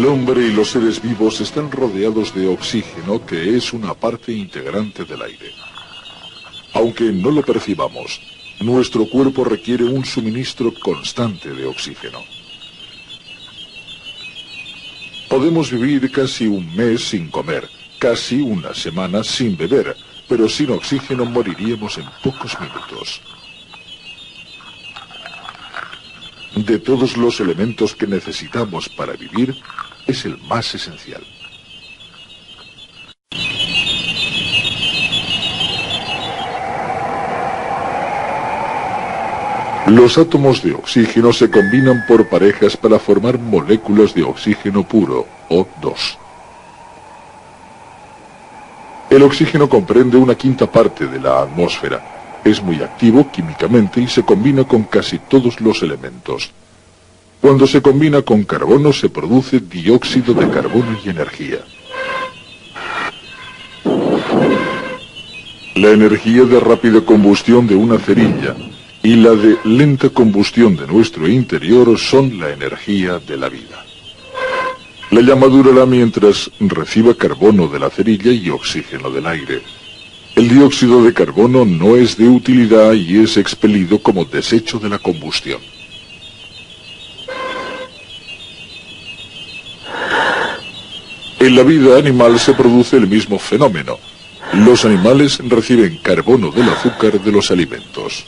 El hombre y los seres vivos están rodeados de oxígeno, que es una parte integrante del aire. Aunque no lo percibamos, nuestro cuerpo requiere un suministro constante de oxígeno. Podemos vivir casi un mes sin comer, casi una semana sin beber, pero sin oxígeno moriríamos en pocos minutos. De todos los elementos que necesitamos para vivir, es el más esencial. Los átomos de oxígeno se combinan por parejas para formar moléculas de oxígeno puro, O2. El oxígeno comprende una quinta parte de la atmósfera. Es muy activo químicamente y se combina con casi todos los elementos. Cuando se combina con carbono se produce dióxido de carbono y energía. La energía de rápida combustión de una cerilla y la de lenta combustión de nuestro interior son la energía de la vida. La llama durará mientras reciba carbono de la cerilla y oxígeno del aire. El dióxido de carbono no es de utilidad y es expelido como desecho de la combustión. En la vida animal se produce el mismo fenómeno. Los animales reciben carbono del azúcar de los alimentos.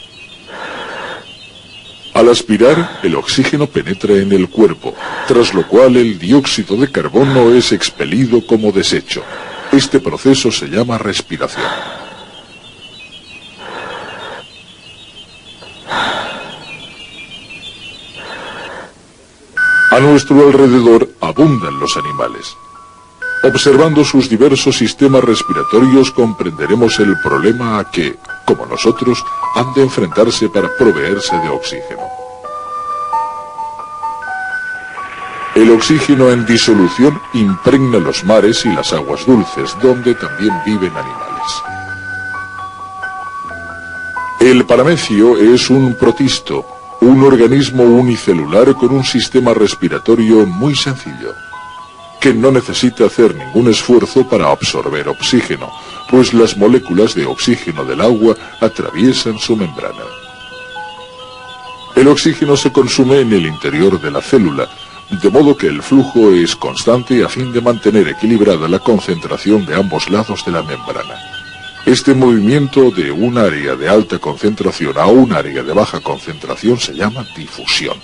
Al aspirar, el oxígeno penetra en el cuerpo, tras lo cual el dióxido de carbono es expelido como desecho. Este proceso se llama respiración. A nuestro alrededor abundan los animales. Observando sus diversos sistemas respiratorios comprenderemos el problema a que, como nosotros, han de enfrentarse para proveerse de oxígeno. El oxígeno en disolución impregna los mares y las aguas dulces, donde también viven animales. El paramecio es un protisto, un organismo unicelular con un sistema respiratorio muy sencillo, que no necesita hacer ningún esfuerzo para absorber oxígeno, pues las moléculas de oxígeno del agua atraviesan su membrana. El oxígeno se consume en el interior de la célula, de modo que el flujo es constante a fin de mantener equilibrada la concentración de ambos lados de la membrana. Este movimiento de un área de alta concentración a un área de baja concentración se llama difusión.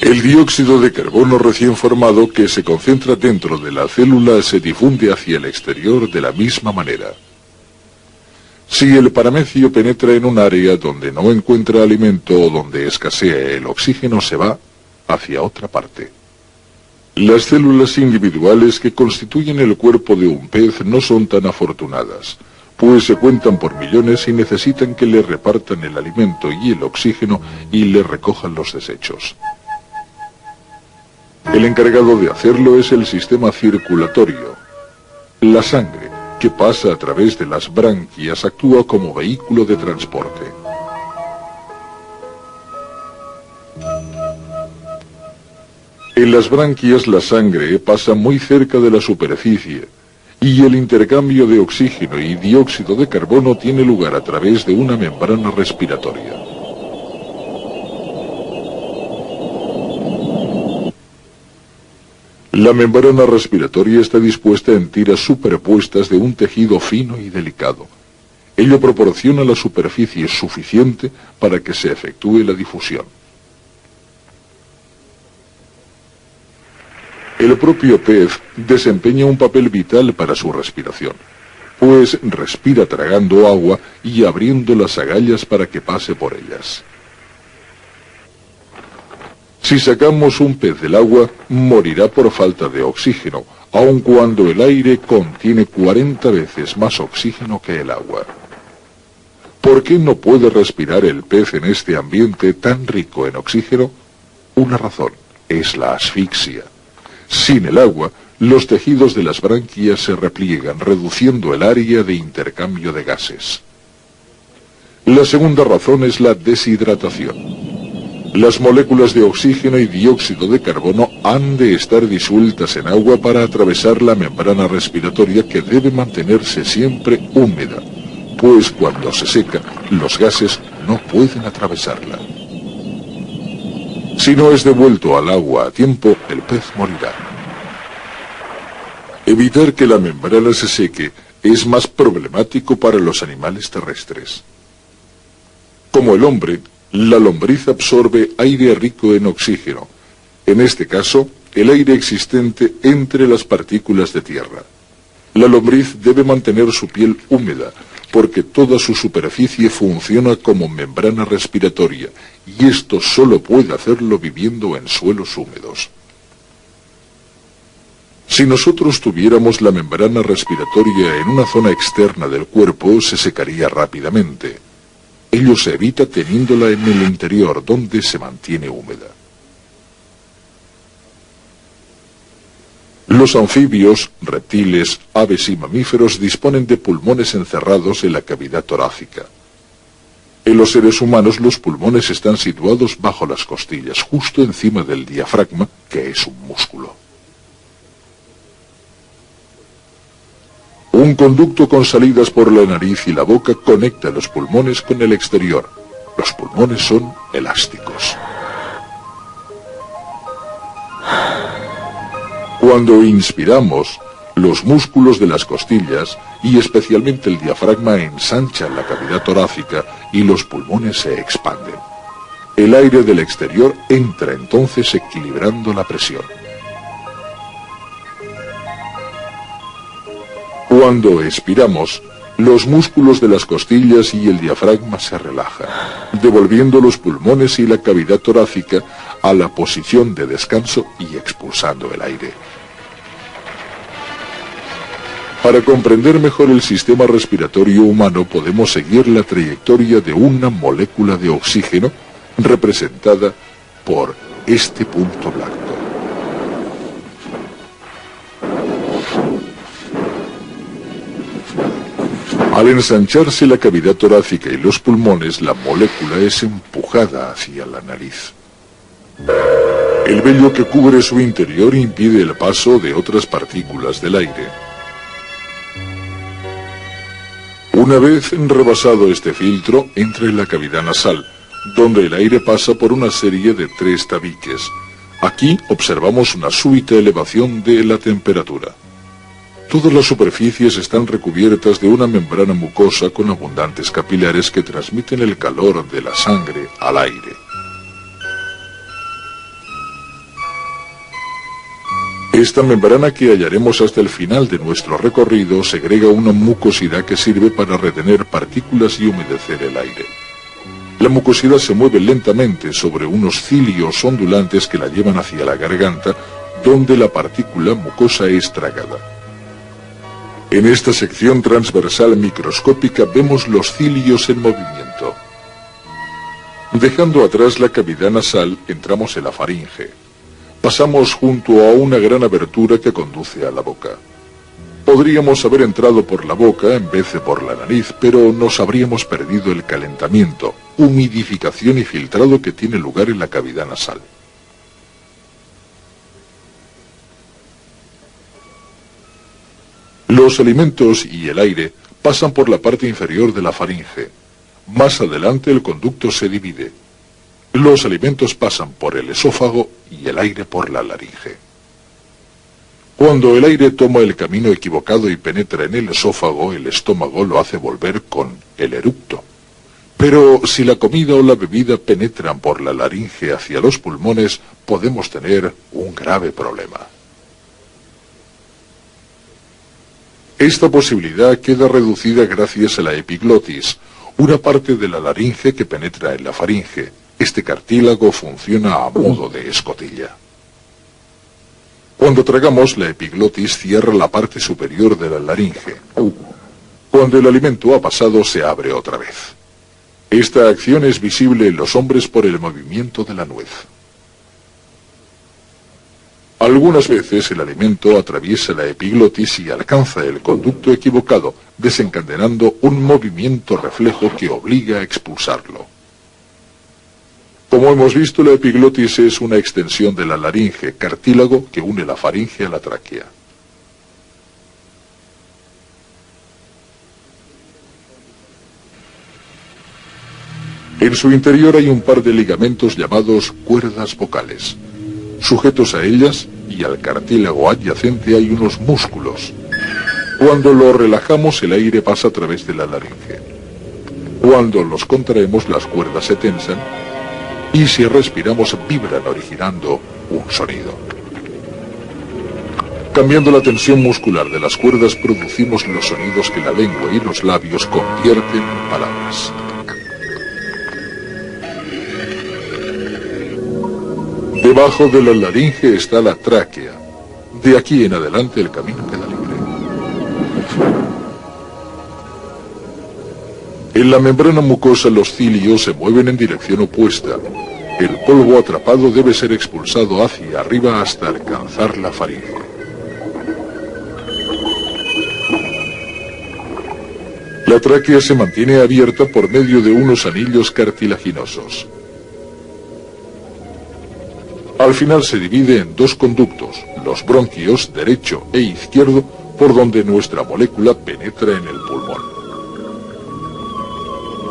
El dióxido de carbono recién formado que se concentra dentro de la célula se difunde hacia el exterior de la misma manera. Si el paramecio penetra en un área donde no encuentra alimento o donde escasea el oxígeno, se va hacia otra parte. Las células individuales que constituyen el cuerpo de un pez no son tan afortunadas, pues se cuentan por millones y necesitan que le repartan el alimento y el oxígeno y le recojan los desechos. El encargado de hacerlo es el sistema circulatorio. La sangre, que pasa a través de las branquias, actúa como vehículo de transporte. En las branquias la sangre pasa muy cerca de la superficie y el intercambio de oxígeno y dióxido de carbono tiene lugar a través de una membrana respiratoria. La membrana respiratoria está dispuesta en tiras superpuestas de un tejido fino y delicado. Ello proporciona la superficie suficiente para que se efectúe la difusión. El propio pez desempeña un papel vital para su respiración, pues respira tragando agua y abriendo las agallas para que pase por ellas. Si sacamos un pez del agua, morirá por falta de oxígeno, aun cuando el aire contiene 40 veces más oxígeno que el agua. ¿Por qué no puede respirar el pez en este ambiente tan rico en oxígeno? Una razón, es la asfixia. Sin el agua, los tejidos de las branquias se repliegan, reduciendo el área de intercambio de gases. La segunda razón es la deshidratación. Las moléculas de oxígeno y dióxido de carbono han de estar disueltas en agua para atravesar la membrana respiratoria, que debe mantenerse siempre húmeda, pues cuando se seca, los gases no pueden atravesarla. Si no es devuelto al agua a tiempo, el pez morirá. Evitar que la membrana se seque es más problemático para los animales terrestres. Como el hombre, la lombriz absorbe aire rico en oxígeno, en este caso, el aire existente entre las partículas de tierra. La lombriz debe mantener su piel húmeda, porque toda su superficie funciona como membrana respiratoria, y esto solo puede hacerlo viviendo en suelos húmedos. Si nosotros tuviéramos la membrana respiratoria en una zona externa del cuerpo, se secaría rápidamente. Ello se evita teniéndola en el interior, donde se mantiene húmeda. Los anfibios, reptiles, aves y mamíferos disponen de pulmones encerrados en la cavidad torácica. En los seres humanos, los pulmones están situados bajo las costillas, justo encima del diafragma, que es un músculo. Un conducto con salidas por la nariz y la boca conecta los pulmones con el exterior. Los pulmones son elásticos. Cuando inspiramos, los músculos de las costillas y especialmente el diafragma ensanchan la cavidad torácica y los pulmones se expanden. El aire del exterior entra entonces equilibrando la presión. Cuando expiramos, los músculos de las costillas y el diafragma se relajan, devolviendo los pulmones y la cavidad torácica a la posición de descanso y expulsando el aire. Para comprender mejor el sistema respiratorio humano, podemos seguir la trayectoria de una molécula de oxígeno representada por este punto blanco. Al ensancharse la cavidad torácica y los pulmones, la molécula es empujada hacia la nariz. El vello que cubre su interior impide el paso de otras partículas del aire. Una vez rebasado este filtro, entra en la cavidad nasal, donde el aire pasa por una serie de 3 tabiques. Aquí observamos una súbita elevación de la temperatura. Todas las superficies están recubiertas de una membrana mucosa con abundantes capilares que transmiten el calor de la sangre al aire. Esta membrana, que hallaremos hasta el final de nuestro recorrido, segrega una mucosidad que sirve para retener partículas y humedecer el aire. La mucosidad se mueve lentamente sobre unos cilios ondulantes que la llevan hacia la garganta, donde la partícula mucosa es tragada. En esta sección transversal microscópica vemos los cilios en movimiento. Dejando atrás la cavidad nasal, entramos en la faringe. Pasamos junto a una gran abertura que conduce a la boca. Podríamos haber entrado por la boca en vez de por la nariz, pero nos habríamos perdido el calentamiento, humidificación y filtrado que tiene lugar en la cavidad nasal. Los alimentos y el aire pasan por la parte inferior de la faringe. Más adelante el conducto se divide. Los alimentos pasan por el esófago y el aire por la laringe. Cuando el aire toma el camino equivocado y penetra en el esófago, el estómago lo hace volver con el eructo. Pero si la comida o la bebida penetran por la laringe hacia los pulmones, podemos tener un grave problema. Esta posibilidad queda reducida gracias a la epiglotis, una parte de la laringe que penetra en la faringe. Este cartílago funciona a modo de escotilla. Cuando tragamos, la epiglotis cierra la parte superior de la laringe. Cuando el alimento ha pasado, se abre otra vez. Esta acción es visible en los hombres por el movimiento de la nuez. Algunas veces el alimento atraviesa la epiglotis y alcanza el conducto equivocado, desencadenando un movimiento reflejo que obliga a expulsarlo. Como hemos visto, la epiglotis es una extensión de la laringe, cartílago que une la faringe a la tráquea. En su interior hay un par de ligamentos llamados cuerdas vocales. Sujetos a ellas y al cartílago adyacente hay unos músculos. Cuando los relajamos, el aire pasa a través de la laringe. Cuando los contraemos, las cuerdas se tensan y si respiramos, vibran originando un sonido. Cambiando la tensión muscular de las cuerdas, producimos los sonidos que la lengua y los labios convierten en palabras. Debajo de la laringe está la tráquea. De aquí en adelante el camino queda libre. En la membrana mucosa los cilios se mueven en dirección opuesta. El polvo atrapado debe ser expulsado hacia arriba hasta alcanzar la faringe. La tráquea se mantiene abierta por medio de unos anillos cartilaginosos. Al final se divide en dos conductos, los bronquios derecho e izquierdo, por donde nuestra molécula penetra en el pulmón.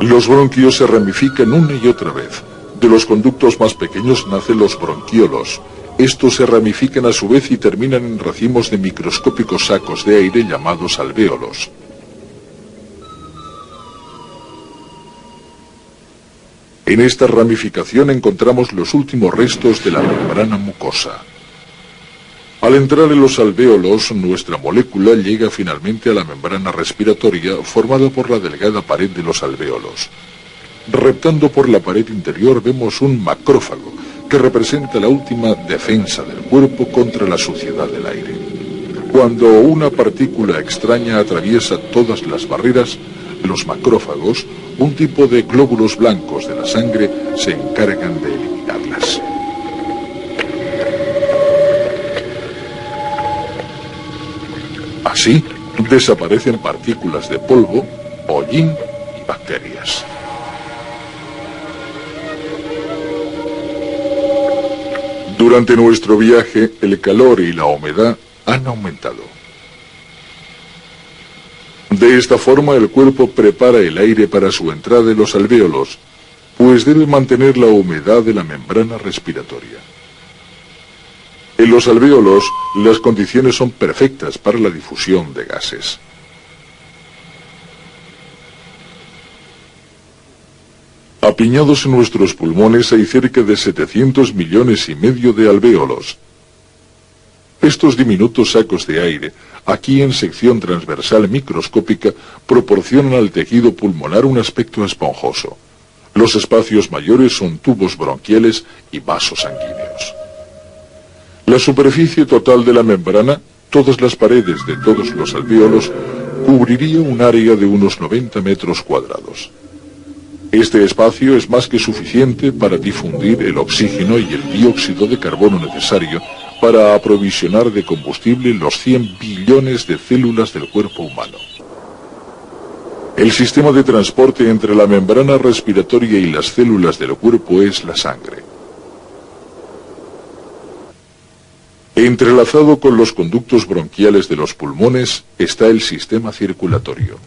Los bronquios se ramifican una y otra vez. De los conductos más pequeños nacen los bronquiolos. Estos se ramifican a su vez y terminan en racimos de microscópicos sacos de aire llamados alvéolos. En esta ramificación encontramos los últimos restos de la membrana mucosa. Al entrar en los alvéolos, nuestra molécula llega finalmente a la membrana respiratoria formada por la delgada pared de los alvéolos. Reptando por la pared interior vemos un macrófago, que representa la última defensa del cuerpo contra la suciedad del aire. Cuando una partícula extraña atraviesa todas las barreras, los macrófagos, un tipo de glóbulos blancos de la sangre, se encargan de eliminarlas. Así, desaparecen partículas de polvo, hollín y bacterias. Durante nuestro viaje, el calor y la humedad han aumentado. De esta forma, el cuerpo prepara el aire para su entrada en los alvéolos, pues debe mantener la humedad de la membrana respiratoria. En los alvéolos, las condiciones son perfectas para la difusión de gases. Apiñados en nuestros pulmones hay cerca de 700 millones y medio de alvéolos. Estos diminutos sacos de aire, aquí en sección transversal microscópica, proporcionan al tejido pulmonar un aspecto esponjoso. Los espacios mayores son tubos bronquiales y vasos sanguíneos. La superficie total de la membrana, todas las paredes de todos los alvéolos, cubriría un área de unos 90 metros cuadrados. Este espacio es más que suficiente para difundir el oxígeno y el dióxido de carbono necesario para aprovisionar de combustible los 100 billones de células del cuerpo humano. El sistema de transporte entre la membrana respiratoria y las células del cuerpo es la sangre. Entrelazado con los conductos bronquiales de los pulmones está el sistema circulatorio,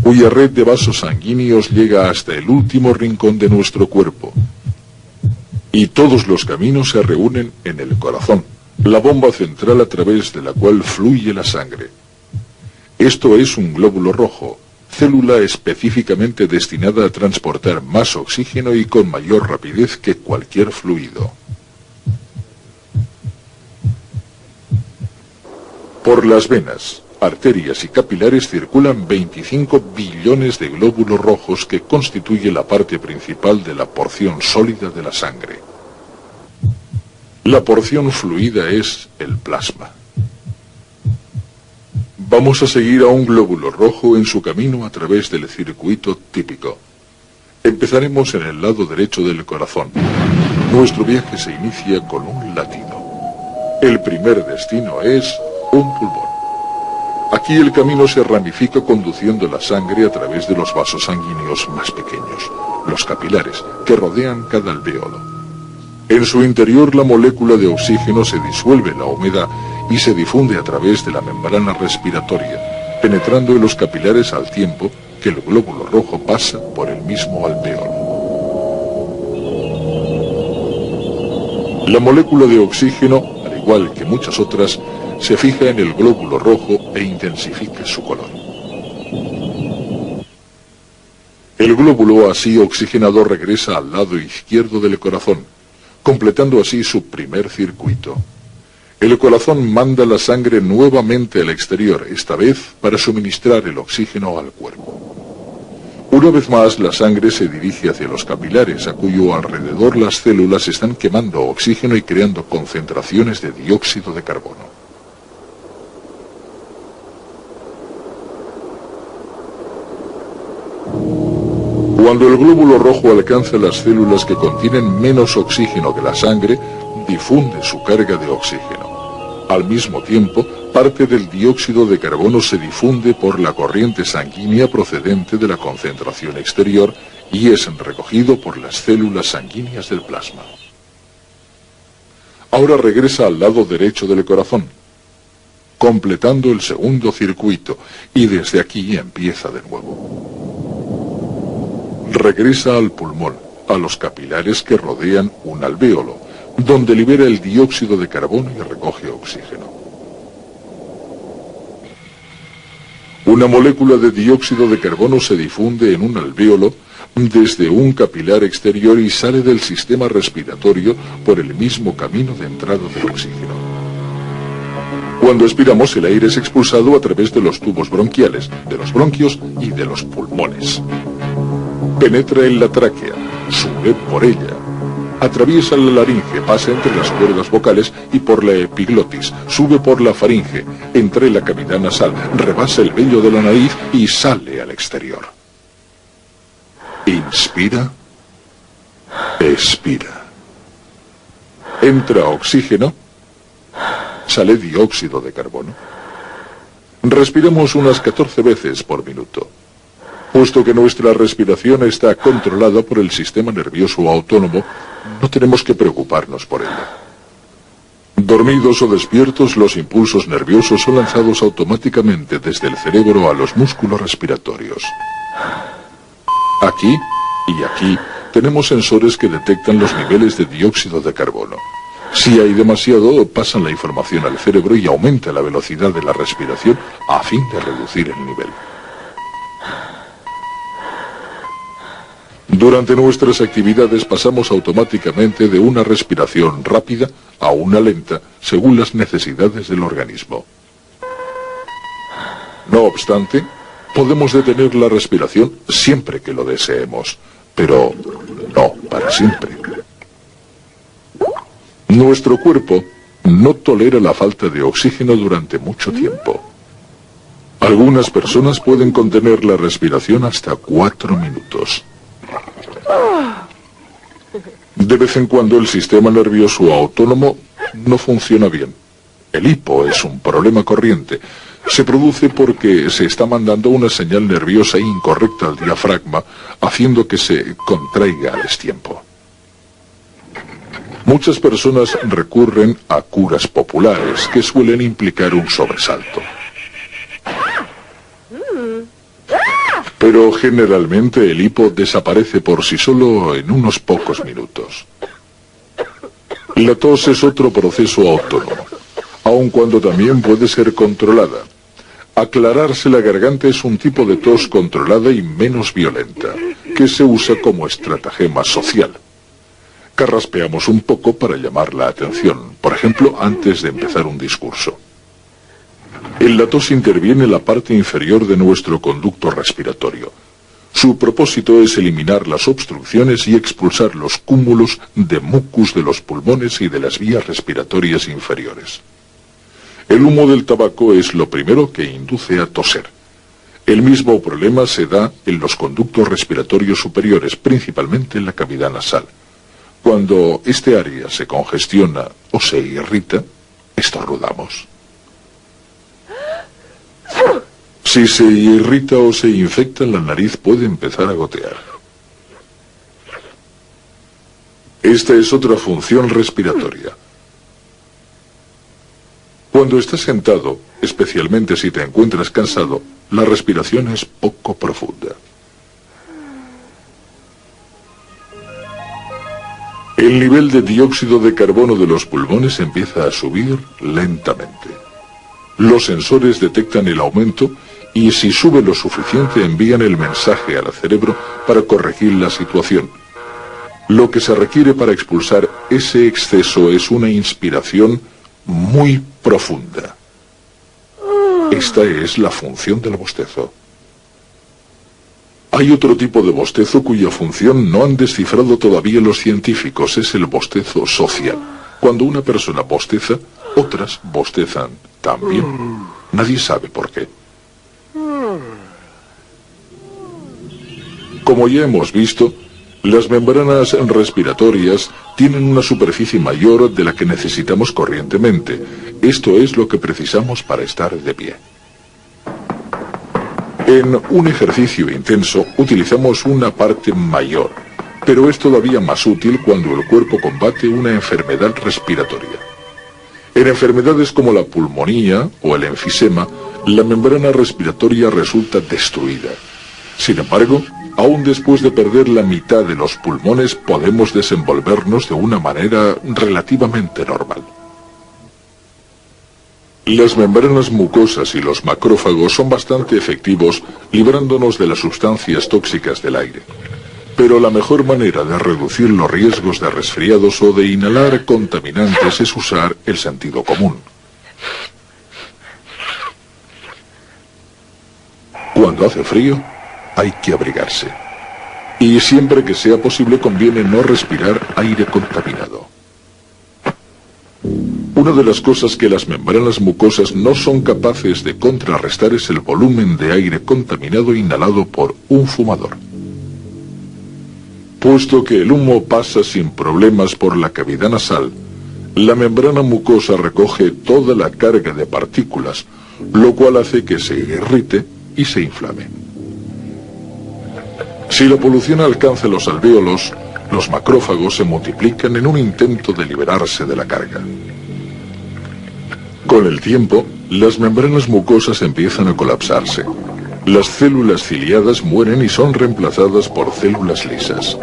cuya red de vasos sanguíneos llega hasta el último rincón de nuestro cuerpo. Y todos los caminos se reúnen en el corazón, la bomba central a través de la cual fluye la sangre. Esto es un glóbulo rojo, célula específicamente destinada a transportar más oxígeno y con mayor rapidez que cualquier fluido. Por las venas, arterias y capilares circulan 25 billones de glóbulos rojos que constituye la parte principal de la porción sólida de la sangre. La porción fluida es el plasma. Vamos a seguir a un glóbulo rojo en su camino a través del circuito típico. Empezaremos en el lado derecho del corazón. Nuestro viaje se inicia con un latido. El primer destino es un pulmón. Aquí el camino se ramifica conduciendo la sangre a través de los vasos sanguíneos más pequeños, los capilares, que rodean cada alvéolo. En su interior la molécula de oxígeno se disuelve en la humedad y se difunde a través de la membrana respiratoria, penetrando en los capilares al tiempo que el glóbulo rojo pasa por el mismo alvéolo. La molécula de oxígeno, al igual que muchas otras, se fija en el glóbulo rojo e intensifica su color. El glóbulo así oxigenado regresa al lado izquierdo del corazón, completando así su primer circuito. El corazón manda la sangre nuevamente al exterior, esta vez para suministrar el oxígeno al cuerpo. Una vez más, la sangre se dirige hacia los capilares, a cuyo alrededor las células están quemando oxígeno y creando concentraciones de dióxido de carbono. Cuando el glóbulo rojo alcanza las células que contienen menos oxígeno que la sangre, difunde su carga de oxígeno. Al mismo tiempo, parte del dióxido de carbono se difunde por la corriente sanguínea procedente de la concentración exterior y es recogido por las células sanguíneas del plasma. Ahora regresa al lado derecho del corazón, completando el segundo circuito, y desde aquí empieza de nuevo. Regresa al pulmón, a los capilares que rodean un alvéolo, donde libera el dióxido de carbono y recoge oxígeno. Una molécula de dióxido de carbono se difunde en un alvéolo desde un capilar exterior y sale del sistema respiratorio por el mismo camino de entrada del oxígeno. Cuando expiramos, el aire es expulsado a través de los tubos bronquiales, de los bronquios y de los pulmones. Penetra en la tráquea, sube por ella. Atraviesa la laringe, pasa entre las cuerdas vocales y por la epiglotis, sube por la faringe, entre la cavidad nasal, rebasa el vello de la nariz y sale al exterior. Inspira, expira. Entra oxígeno, sale dióxido de carbono. Respiramos unas 14 veces por minuto. Puesto que nuestra respiración está controlada por el sistema nervioso autónomo, no tenemos que preocuparnos por ella. Dormidos o despiertos, los impulsos nerviosos son lanzados automáticamente desde el cerebro a los músculos respiratorios. Aquí y aquí tenemos sensores que detectan los niveles de dióxido de carbono. Si hay demasiado, pasan la información al cerebro y aumenta la velocidad de la respiración a fin de reducir el nivel. Durante nuestras actividades pasamos automáticamente de una respiración rápida a una lenta, según las necesidades del organismo. No obstante, podemos detener la respiración siempre que lo deseemos, pero no para siempre. Nuestro cuerpo no tolera la falta de oxígeno durante mucho tiempo. Algunas personas pueden contener la respiración hasta 4 minutos. De vez en cuando el sistema nervioso autónomo no funciona bien. El hipo es un problema corriente. Se produce porque se está mandando una señal nerviosa incorrecta al diafragma, haciendo que se contraiga a destiempo. Muchas personas recurren a curas populares que suelen implicar un sobresalto. Pero generalmente el hipo desaparece por sí solo en unos pocos minutos. La tos es otro proceso autónomo, aun cuando también puede ser controlada. Aclararse la garganta es un tipo de tos controlada y menos violenta, que se usa como estratagema social. Carraspeamos un poco para llamar la atención, por ejemplo, antes de empezar un discurso. En la tos interviene la parte inferior de nuestro conducto respiratorio. Su propósito es eliminar las obstrucciones y expulsar los cúmulos de mucus de los pulmones y de las vías respiratorias inferiores. El humo del tabaco es lo primero que induce a toser. El mismo problema se da en los conductos respiratorios superiores, principalmente en la cavidad nasal. Cuando este área se congestiona o se irrita, estornudamos. Si se irrita o se infecta, la nariz puede empezar a gotear. Esta es otra función respiratoria. Cuando estás sentado, especialmente si te encuentras cansado, la respiración es poco profunda. El nivel de dióxido de carbono de los pulmones empieza a subir lentamente. Los sensores detectan el aumento y si sube lo suficiente envían el mensaje al cerebro para corregir la situación. Lo que se requiere para expulsar ese exceso es una inspiración muy profunda. Esta es la función del bostezo. Hay otro tipo de bostezo cuya función no han descifrado todavía los científicos. Es el bostezo social. Cuando una persona bosteza, otras bostezan también. Nadie sabe por qué. Como ya hemos visto, las membranas respiratorias tienen una superficie mayor de la que necesitamos corrientemente. Esto es lo que precisamos para estar de pie. En un ejercicio intenso utilizamos una parte mayor, pero es todavía más útil cuando el cuerpo combate una enfermedad respiratoria. En enfermedades como la pulmonía o el enfisema, la membrana respiratoria resulta destruida. Sin embargo, aún después de perder la mitad de los pulmones, podemos desenvolvernos de una manera relativamente normal. Las membranas mucosas y los macrófagos son bastante efectivos librándonos de las sustancias tóxicas del aire. Pero la mejor manera de reducir los riesgos de resfriados o de inhalar contaminantes es usar el sentido común. Cuando hace frío, hay que abrigarse. Y siempre que sea posible conviene no respirar aire contaminado. Una de las cosas que las membranas mucosas no son capaces de contrarrestar es el volumen de aire contaminado inhalado por un fumador. Puesto que el humo pasa sin problemas por la cavidad nasal, la membrana mucosa recoge toda la carga de partículas, lo cual hace que se irrite y se inflame. Si la polución alcanza los alvéolos, los macrófagos se multiplican en un intento de liberarse de la carga. Con el tiempo, las membranas mucosas empiezan a colapsarse. Las células ciliadas mueren y son reemplazadas por células lisas.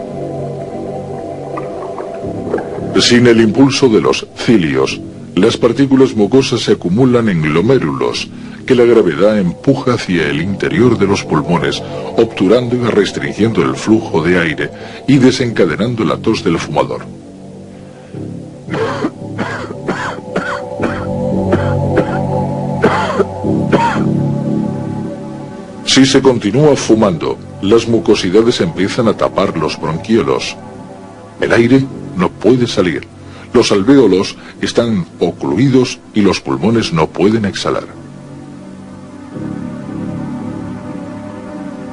Sin el impulso de los cilios, las partículas mucosas se acumulan en glomérulos, que la gravedad empuja hacia el interior de los pulmones, obturando y restringiendo el flujo de aire y desencadenando la tos del fumador. Si se continúa fumando, las mucosidades empiezan a tapar los bronquiolos. El aire no puede salir. Los alvéolos están ocluidos y los pulmones no pueden exhalar.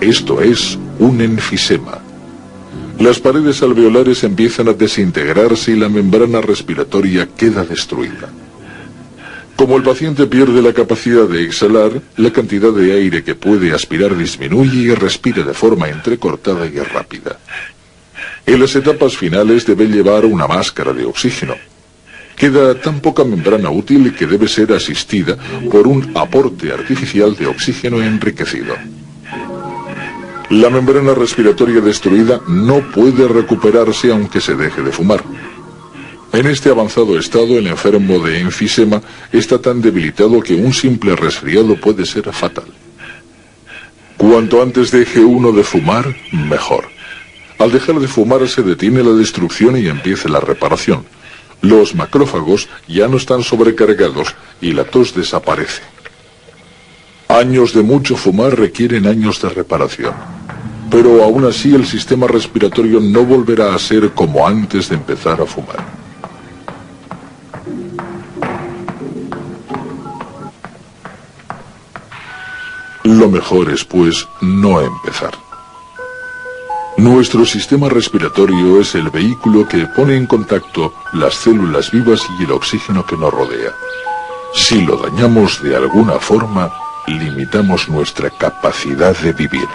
Esto es un enfisema. Las paredes alveolares empiezan a desintegrarse y la membrana respiratoria queda destruida. Como el paciente pierde la capacidad de exhalar, la cantidad de aire que puede aspirar disminuye y respira de forma entrecortada y rápida. En las etapas finales debe llevar una máscara de oxígeno. Queda tan poca membrana útil que debe ser asistida por un aporte artificial de oxígeno enriquecido. La membrana respiratoria destruida no puede recuperarse aunque se deje de fumar. En este avanzado estado, el enfermo de enfisema está tan debilitado que un simple resfriado puede ser fatal. Cuanto antes deje uno de fumar, mejor. Al dejar de fumar se detiene la destrucción y empieza la reparación. Los macrófagos ya no están sobrecargados y la tos desaparece. Años de mucho fumar requieren años de reparación. Pero aún así el sistema respiratorio no volverá a ser como antes de empezar a fumar. Lo mejor es, pues, no empezar. Nuestro sistema respiratorio es el vehículo que pone en contacto las células vivas y el oxígeno que nos rodea. Si lo dañamos de alguna forma, limitamos nuestra capacidad de vivir.